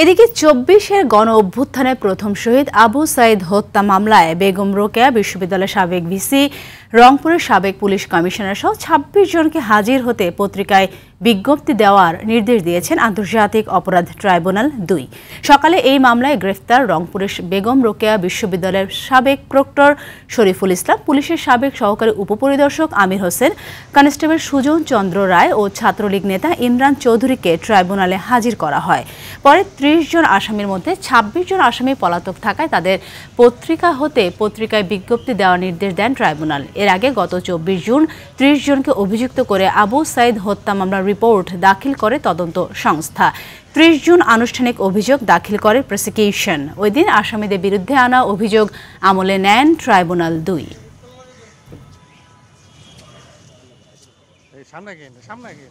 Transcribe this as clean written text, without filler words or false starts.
এদিকে ২৪-এর গণ অভ্যুত্থানে প্রথম শহীদ আবু সাইদ হত্যা মামলায় বেগম রোকেয়া বিশ্ববিদ্যালয়ের সাবেক ভিসি, রংপুরের সাবেক পুলিশ কমিশনার সহ ২৬ জনকে হাজির হতে পত্রিকায় বিজ্ঞপ্তি দেওয়ার নির্দেশ দিয়েছেন আন্তর্জাতিক অপরাধ ট্রাইব্যুনাল ২। সকালে এই মামলায় গ্রেফতার রংপুরের বেগম রোকেয়া বিশ্ববিদ্যালয়ের সাবেক প্রক্টর শরীফুল ইসলাম, পুলিশের সাবেক সহকারী উপপরিদর্শক আমির হোসেন, কনস্টেবল সুজন চন্দ্র রায় ও ছাত্রলীগ নেতা ইমরান চৌধুরীকে ট্রাইব্যুনালে হাজির করা হয়। পরে ৩০ জন আসামির মধ্যে ২৬ জন আসামি পলাতক থাকায় তাদের পত্রিকায় বিজ্ঞপ্তি দেওয়ার নির্দেশ দেন ট্রাইব্যুনাল। এর আগে গত ২৪ জুন ৩০ জনকে অভিযুক্ত করে আবু সাইদ হত্যা মামলার রিপোর্ট দাখিল করে তদন্ত সংস্থা। ৩০ জুন আনুষ্ঠানিক অভিযোগ দাখিল করে প্রসিকিউশন। ওই দিন আসামিদের বিরুদ্ধে আনা অভিযোগ আমলে নেন ট্রাইব্যুনাল ২। সামনে গিয়ে